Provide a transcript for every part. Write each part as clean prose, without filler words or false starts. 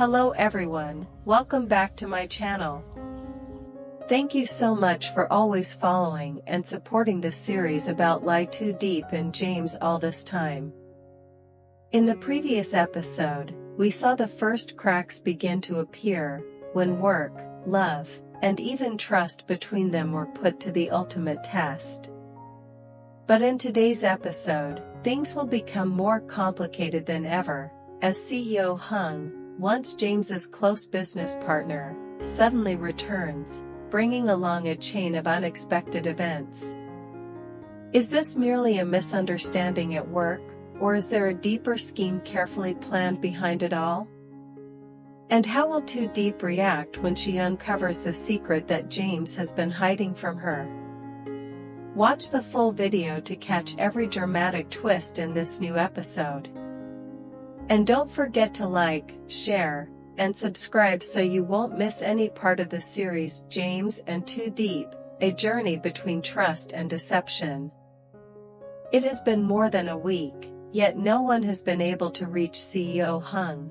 Hello everyone, welcome back to my channel. Thank you so much for always following and supporting this series about LyTuDiep and James all this time. In the previous episode, we saw the first cracks begin to appear when work, love, and even trust between them were put to the ultimate test. But in today's episode, things will become more complicated than ever, as CEO Hung, once James's close business partner, suddenly returns, bringing along a chain of unexpected events. Is this merely a misunderstanding at work, or is there a deeper scheme carefully planned behind it all? And how will LyTuDiep react when she uncovers the secret that James has been hiding from her? Watch the full video to catch every dramatic twist in this new episode. And don't forget to like, share, and subscribe so you won't miss any part of the series James and LyTuDiep, a journey between trust and deception. It has been more than a week, yet no one has been able to reach CEO Hung.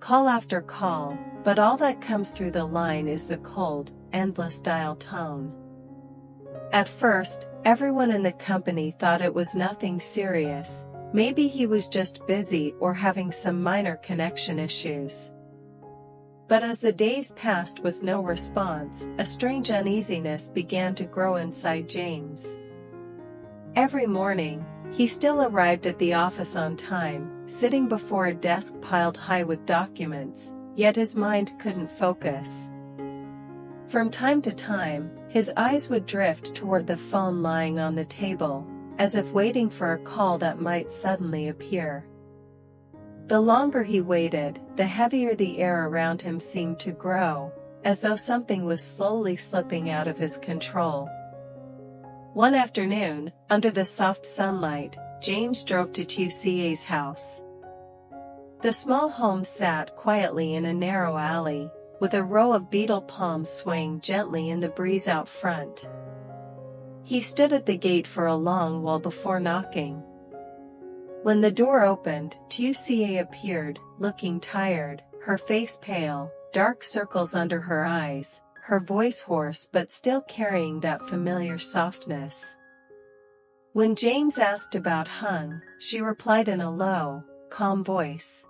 Call after call, but all that comes through the line is the cold, endless dial tone. At first, everyone in the company thought it was nothing serious. Maybe he was just busy or having some minor connection issues. But as the days passed with no response, a strange uneasiness began to grow inside James. Every morning, he still arrived at the office on time, sitting before a desk piled high with documents, yet his mind couldn't focus. From time to time, his eyes would drift toward the phone lying on the table, as if waiting for a call that might suddenly appear. The longer he waited, the heavier the air around him seemed to grow, as though something was slowly slipping out of his control. One afternoon, under the soft sunlight, James drove to LyTucien's house. The small home sat quietly in a narrow alley, with a row of beetle palms swaying gently in the breeze out front. He stood at the gate for a long while before knocking. When the door opened, LyTucien appeared, looking tired, her face pale, dark circles under her eyes, her voice hoarse but still carrying that familiar softness. When James asked about Hung, she replied in a low, calm voice.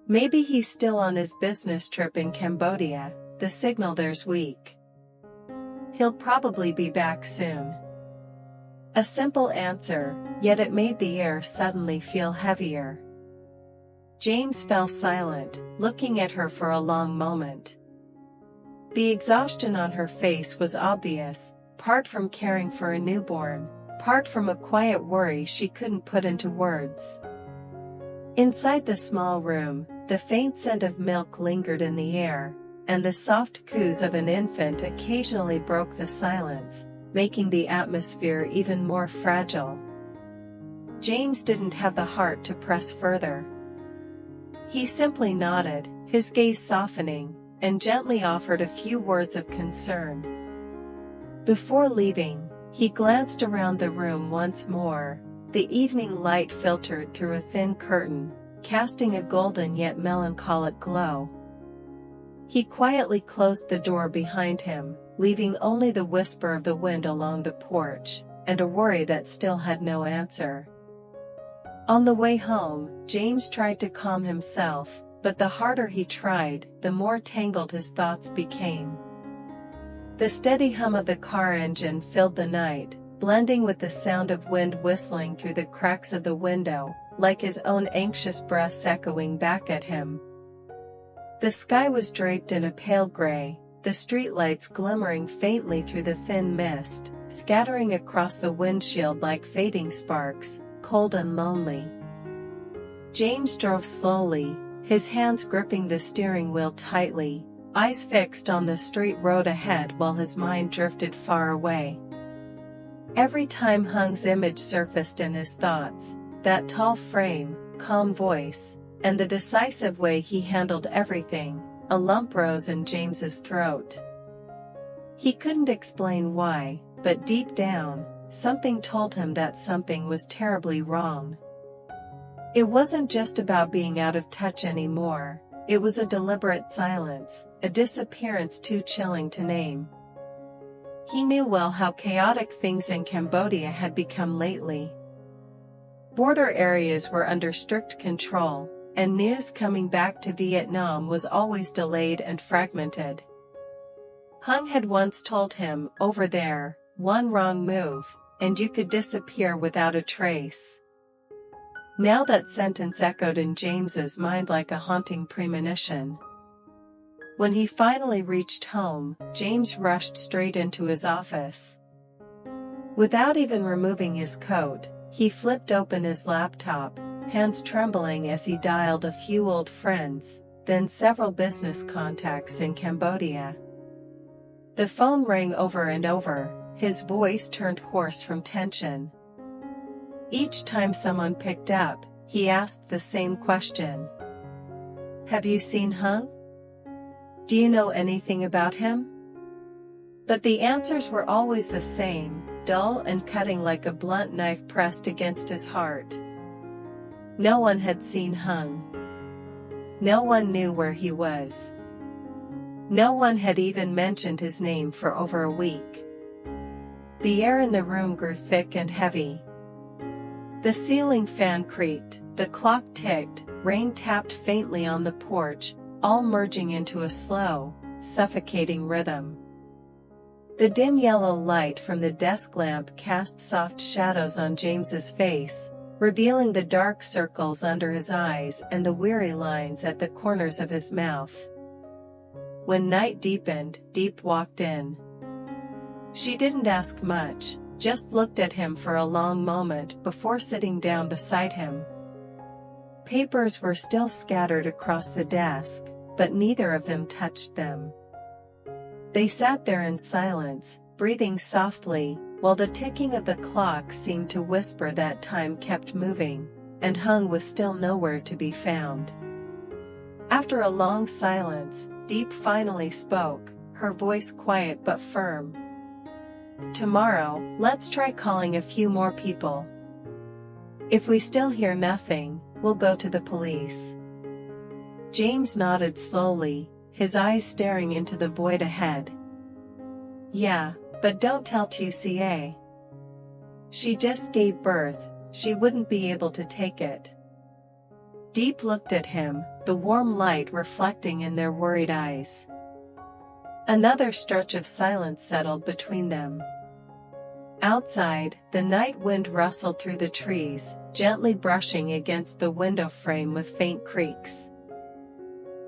Maybe he's still on his business trip in Cambodia, the signal there's weak. He'll probably be back soon. A simple answer, yet it made the air suddenly feel heavier. James fell silent, looking at her for a long moment. The exhaustion on her face was obvious, part from caring for a newborn, part from a quiet worry she couldn't put into words. Inside the small room, the faint scent of milk lingered in the air, and the soft coos of an infant occasionally broke the silence, making the atmosphere even more fragile. James didn't have the heart to press further. He simply nodded, his gaze softening, and gently offered a few words of concern. Before leaving, he glanced around the room once more. The evening light filtered through a thin curtain, casting a golden yet melancholic glow. He quietly closed the door behind him, leaving only the whisper of the wind along the porch, and a worry that still had no answer. On the way home, James tried to calm himself, but the harder he tried, the more tangled his thoughts became. The steady hum of the car engine filled the night, blending with the sound of wind whistling through the cracks of the window, like his own anxious breaths echoing back at him. The sky was draped in a pale gray, the streetlights glimmering faintly through the thin mist, scattering across the windshield like fading sparks, cold and lonely. James drove slowly, his hands gripping the steering wheel tightly, eyes fixed on the straight road ahead while his mind drifted far away. Every time Hung's image surfaced in his thoughts, that tall frame, calm voice, and the decisive way he handled everything, a lump rose in James's throat. He couldn't explain why, but deep down, something told him that something was terribly wrong. It wasn't just about being out of touch anymore, it was a deliberate silence, a disappearance too chilling to name. He knew well how chaotic things in Cambodia had become lately. Border areas were under strict control, and news coming back to Vietnam was always delayed and fragmented. Hung had once told him, "Over there, one wrong move, and you could disappear without a trace." Now that sentence echoed in James's mind like a haunting premonition. When he finally reached home, James rushed straight into his office. Without even removing his coat, he flipped open his laptop, hands trembling as he dialed a few old friends, then several business contacts in Cambodia. The phone rang over and over, his voice turned hoarse from tension. Each time someone picked up, he asked the same question. "Have you seen Hung? Do you know anything about him?" But the answers were always the same, dull and cutting like a blunt knife pressed against his heart. No one had seen Hung. No one knew where he was. No one had even mentioned his name for over a week. The air in the room grew thick and heavy. The ceiling fan creaked, the clock ticked, rain tapped faintly on the porch, all merging into a slow, suffocating rhythm. The dim yellow light from the desk lamp cast soft shadows on James's face, revealing the dark circles under his eyes and the weary lines at the corners of his mouth. When night deepened, Diep walked in. She didn't ask much, just looked at him for a long moment before sitting down beside him. Papers were still scattered across the desk, but neither of them touched them. They sat there in silence, breathing softly, while the ticking of the clock seemed to whisper that time kept moving, and Hung was still nowhere to be found. After a long silence, Diep finally spoke, her voice quiet but firm. "Tomorrow, let's try calling a few more people. If we still hear nothing, we'll go to the police." James nodded slowly, his eyes staring into the void ahead. "Yeah, but don't tell LyTuCa. She just gave birth, she wouldn't be able to take it." Diep looked at him, the warm light reflecting in their worried eyes. Another stretch of silence settled between them. Outside, the night wind rustled through the trees, gently brushing against the window frame with faint creaks.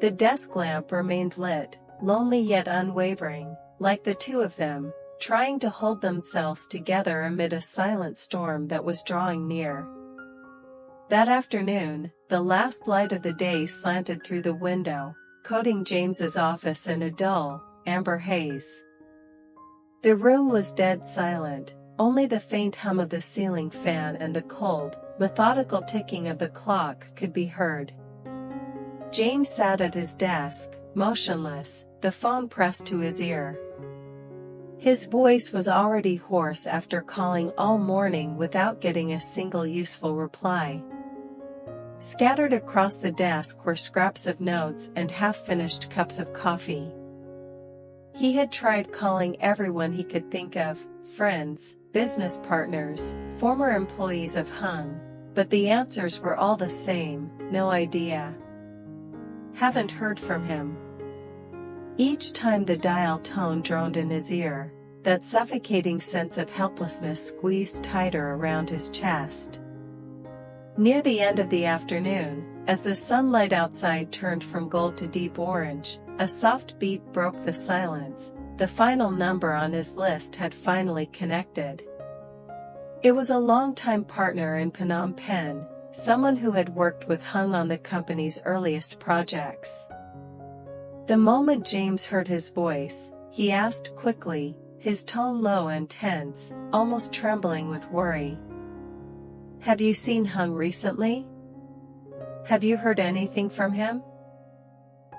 The desk lamp remained lit, lonely yet unwavering, like the two of them, trying to hold themselves together amid a silent storm that was drawing near. That afternoon, the last light of the day slanted through the window, coating James's office in a dull, amber haze. The room was dead silent, only the faint hum of the ceiling fan and the cold, methodical ticking of the clock could be heard. James sat at his desk, motionless, the phone pressed to his ear. His voice was already hoarse after calling all morning without getting a single useful reply. Scattered across the desk were scraps of notes and half-finished cups of coffee. He had tried calling everyone he could think of, friends, business partners, former employees of Hung, but the answers were all the same, no idea. Haven't heard from him. Each time the dial tone droned in his ear, that suffocating sense of helplessness squeezed tighter around his chest. Near the end of the afternoon, as the sunlight outside turned from gold to deep orange, a soft beep broke the silence. The final number on his list had finally connected. It was a longtime partner in Phnom Penh, someone who had worked with Hung on the company's earliest projects. The moment James heard his voice, he asked quickly, his tone low and tense, almost trembling with worry. "Have you seen Hung recently? Have you heard anything from him?"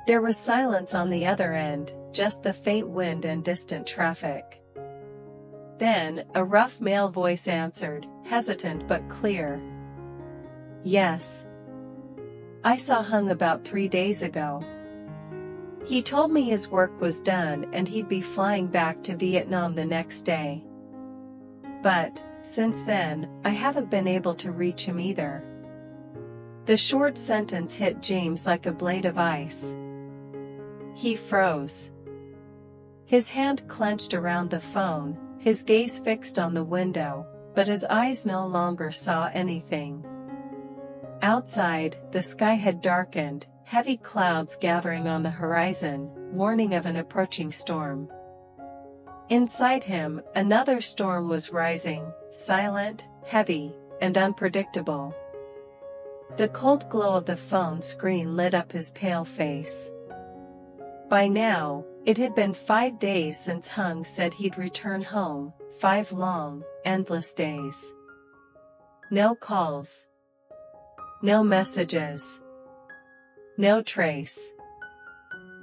There was silence on the other end, just the faint wind and distant traffic. Then, a rough male voice answered, hesitant but clear. "Yes, I saw Hung about 3 days ago. He told me his work was done and he'd be flying back to Vietnam the next day. But, since then, I haven't been able to reach him either." The short sentence hit James like a blade of ice. He froze. His hand clenched around the phone, his gaze fixed on the window, but his eyes no longer saw anything. Outside, the sky had darkened, heavy clouds gathering on the horizon, warning of an approaching storm. Inside him, another storm was rising, silent, heavy, and unpredictable. The cold glow of the phone screen lit up his pale face. By now, it had been 5 days since Hung said he'd return home, 5 long, endless days. No calls. No messages. No trace.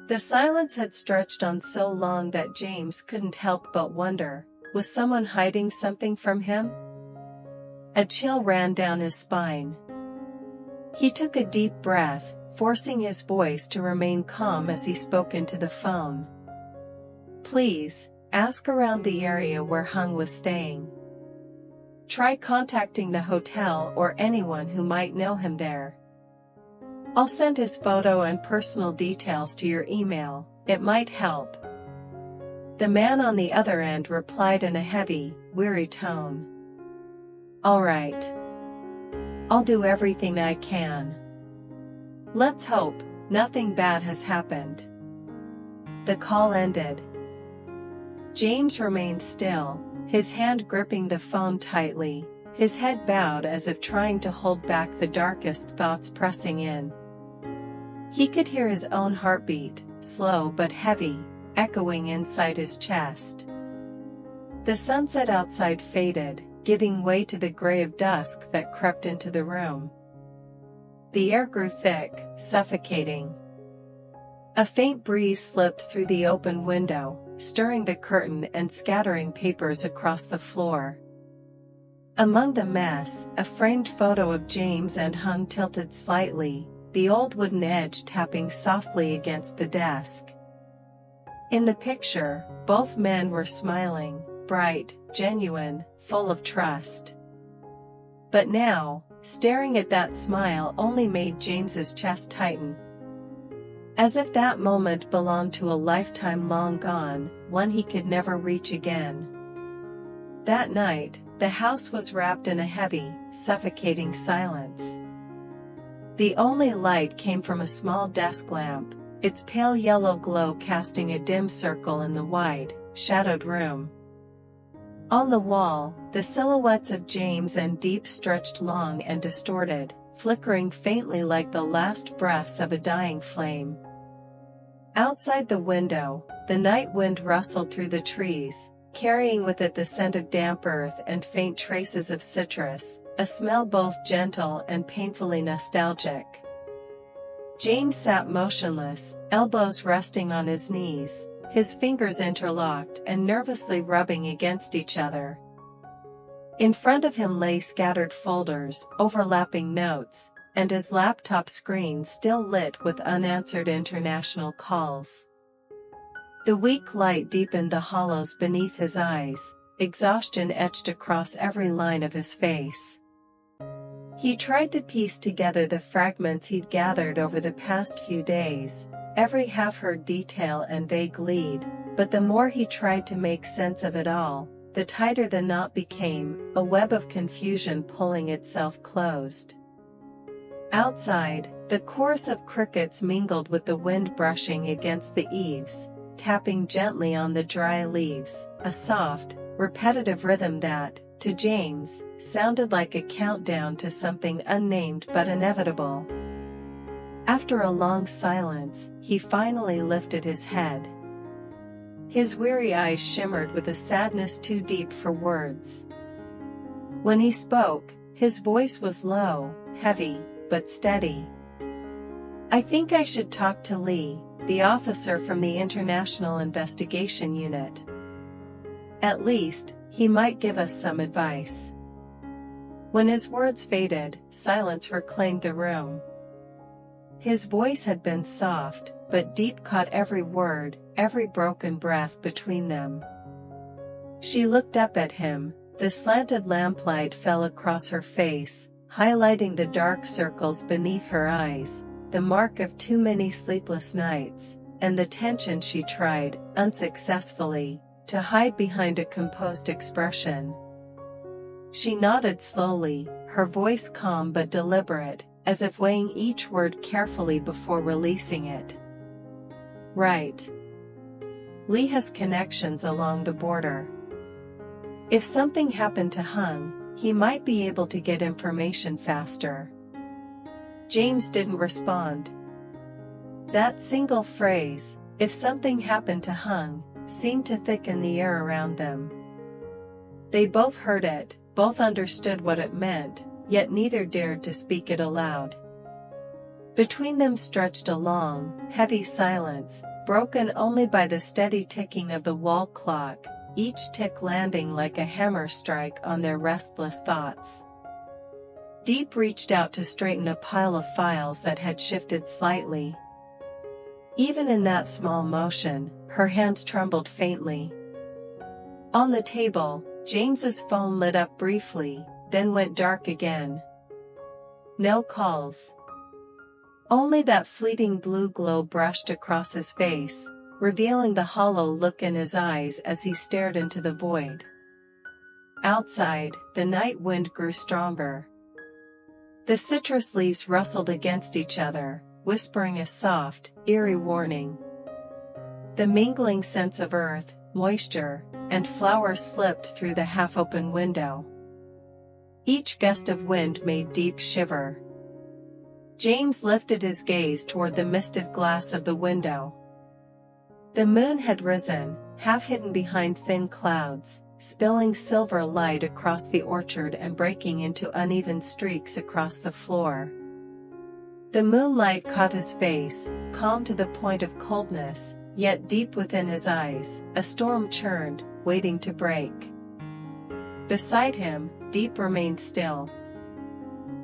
The silence had stretched on so long that James couldn't help but wonder, was someone hiding something from him? A chill ran down his spine. He took a deep breath, forcing his voice to remain calm as he spoke into the phone. "Please, ask around the area where Hung was staying. Try contacting the hotel or anyone who might know him there. I'll send his photo and personal details to your email, it might help." The man on the other end replied in a heavy, weary tone. "All right. I'll do everything I can. Let's hope nothing bad has happened." The call ended. James remained still, his hand gripping the phone tightly, his head bowed as if trying to hold back the darkest thoughts pressing in. He could hear his own heartbeat, slow but heavy, echoing inside his chest. The sunset outside faded, giving way to the gray of dusk that crept into the room. The air grew thick, suffocating. A faint breeze slipped through the open window, stirring the curtain and scattering papers across the floor. Among the mess, a framed photo of James and Hung tilted slightly, the old wooden edge tapping softly against the desk. In the picture, both men were smiling, bright, genuine, full of trust. But now, staring at that smile only made James's chest tighten. As if that moment belonged to a lifetime long gone, one he could never reach again. That night, the house was wrapped in a heavy, suffocating silence. The only light came from a small desk lamp, its pale yellow glow casting a dim circle in the wide, shadowed room. On the wall, the silhouettes of James and Diep stretched long and distorted, flickering faintly like the last breaths of a dying flame. Outside the window, the night wind rustled through the trees, carrying with it the scent of damp earth and faint traces of citrus, a smell both gentle and painfully nostalgic. James sat motionless, elbows resting on his knees, his fingers interlocked and nervously rubbing against each other. In front of him lay scattered folders, overlapping notes, and his laptop screen still lit with unanswered international calls. The weak light deepened the hollows beneath his eyes, exhaustion etched across every line of his face. He tried to piece together the fragments he'd gathered over the past few days, every half-heard detail and vague lead, but the more he tried to make sense of it all, the tighter the knot became, a web of confusion pulling itself closed. Outside, the chorus of crickets mingled with the wind brushing against the eaves, tapping gently on the dry leaves, a soft, repetitive rhythm that, to James, sounded like a countdown to something unnamed but inevitable. After a long silence, he finally lifted his head. His weary eyes shimmered with a sadness too deep for words. When he spoke, his voice was low, heavy, but steady. "I think I should talk to Lee, the officer from the International Investigation Unit. At least, he might give us some advice." When his words faded, silence reclaimed the room. His voice had been soft, but Diep caught every word, every broken breath between them. She looked up at him. The slanted lamplight fell across her face, highlighting the dark circles beneath her eyes, the mark of too many sleepless nights, and the tension she tried, unsuccessfully, to hide behind a composed expression. She nodded slowly, her voice calm but deliberate, as if weighing each word carefully before releasing it. Right. Ly has connections along the border. If something happened to Hung, he might be able to get information faster. James didn't respond. That single phrase, if something happened to Hung, seemed to thicken the air around them. They both heard it, both understood what it meant, yet neither dared to speak it aloud. Between them stretched a long, heavy silence, broken only by the steady ticking of the wall clock, each tick landing like a hammer strike on their restless thoughts. Diep reached out to straighten a pile of files that had shifted slightly. Even in that small motion, her hands trembled faintly. On the table, James's phone lit up briefly, then went dark again. No calls. Only that fleeting blue glow brushed across his face, revealing the hollow look in his eyes as he stared into the void. Outside, the night wind grew stronger. The citrus leaves rustled against each other, whispering a soft, eerie warning. The mingling scents of earth, moisture, and flowers slipped through the half-open window. Each gust of wind made Diep shiver. James lifted his gaze toward the misted glass of the window. The moon had risen, half hidden behind thin clouds, spilling silver light across the orchard and breaking into uneven streaks across the floor. The moonlight caught his face, calm to the point of coldness, yet deep within his eyes, a storm churned, waiting to break. Beside him, Diep remained still.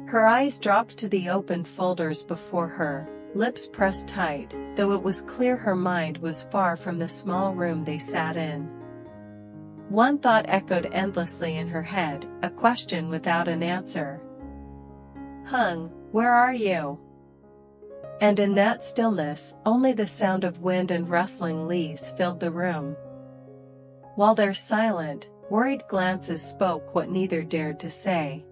Her eyes dropped to the open folders before her, lips pressed tight, though it was clear her mind was far from the small room they sat in. One thought echoed endlessly in her head, a question without an answer. Hung, where are you? And in that stillness, only the sound of wind and rustling leaves filled the room. While their silent, worried glances spoke what neither dared to say.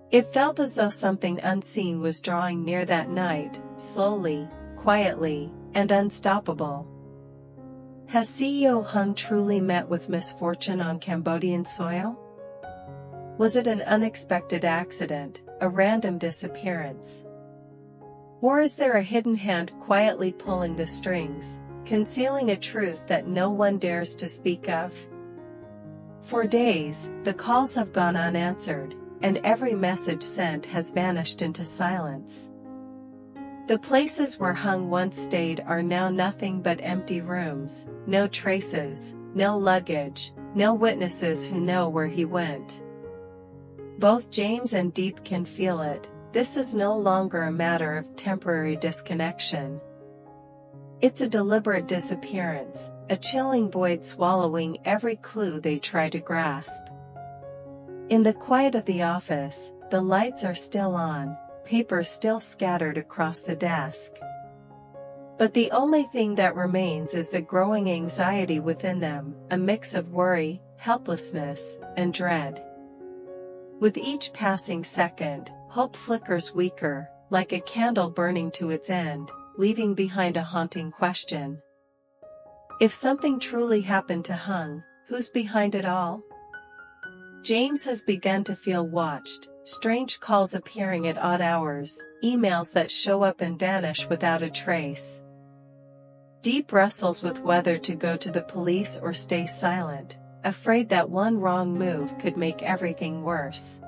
It felt as though something unseen was drawing near that night, slowly, quietly, and unstoppable. Has CEO Hung truly met with misfortune on Cambodian soil? Was it an unexpected accident, a random disappearance? Or is there a hidden hand quietly pulling the strings, concealing a truth that no one dares to speak of? For days, the calls have gone unanswered, and every message sent has vanished into silence. The places where Hung once stayed are now nothing but empty rooms, no traces, no luggage, no witnesses who know where he went. Both James and Diep can feel it. This is no longer a matter of temporary disconnection. It's a deliberate disappearance, a chilling void swallowing every clue they try to grasp. In the quiet of the office, the lights are still on, papers still scattered across the desk. But the only thing that remains is the growing anxiety within them, a mix of worry, helplessness, and dread. With each passing second, hope flickers weaker, like a candle burning to its end, leaving behind a haunting question. If something truly happened to Hung, who's behind it all? James has begun to feel watched, strange calls appearing at odd hours, emails that show up and vanish without a trace. Diep wrestles with whether to go to the police or stay silent, afraid that one wrong move could make everything worse.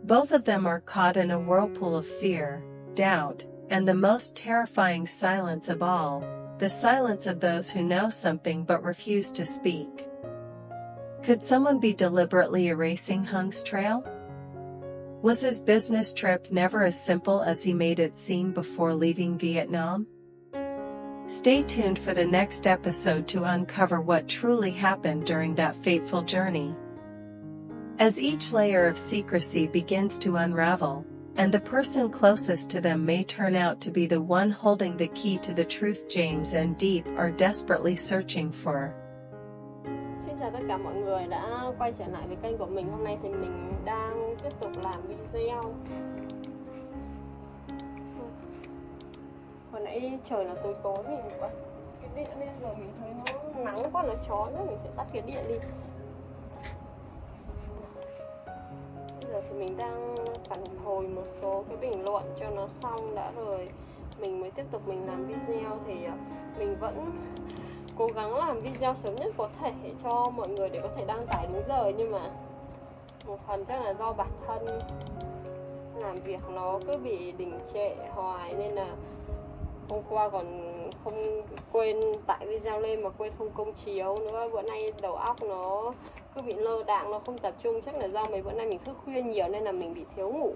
Both of them are caught in a whirlpool of fear, doubt, and the most terrifying silence of all, the silence of those who know something but refuse to speak. Could someone be deliberately erasing Hung's trail? Was his business trip never as simple as he made it seem before leaving Vietnam? Stay tuned for the next episode to uncover what truly happened during that fateful journey. As each layer of secrecy begins to unravel, and the person closest to them may turn out to be the one holding the key to the truth James and Diep are desperately searching for. Xin chào tất cả mọi người đã quay trở lại với kênh của mình. Hôm nay thì mình đang tiếp tục làm video. Hồi nãy trời là tối tối mình bật cái điện lên rồi mình thấy nó nắng quá, nó chói quá, mình phải tắt cái điện đi. Bây giờ thì mình đang phản hồi một số cái bình luận cho nó xong đã rồi mình mới tiếp tục mình làm video. Thì mình vẫn cố gắng làm video sớm nhất có thể cho mọi người để có thể đăng tải đúng giờ, nhưng mà một phần chắc là do bản thân làm việc nó cứ bị đình trệ hoài nên là hôm qua còn không quên tải video lên mà quên không công chiếu nữa. Bữa nay đầu óc nó cứ bị lơ đãng, nó không tập trung, chắc là do mấy bữa nay mình thức khuya nhiều nên là mình bị thiếu ngủ.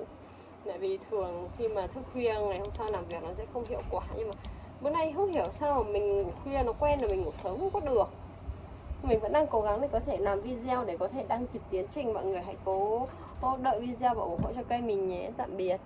Tại vì thường khi mà thức khuya ngày hôm sau làm việc nó sẽ không hiệu quả, nhưng mà bữa nay không hiểu sao mà mình ngủ khuya nó quen rồi mình ngủ sớm không có được. Mình vẫn đang cố gắng để có thể làm video để có thể đăng kịp tiến trình. Mọi người hãy cố đợi video và ủng hộ cho kênh mình nhé. Tạm biệt.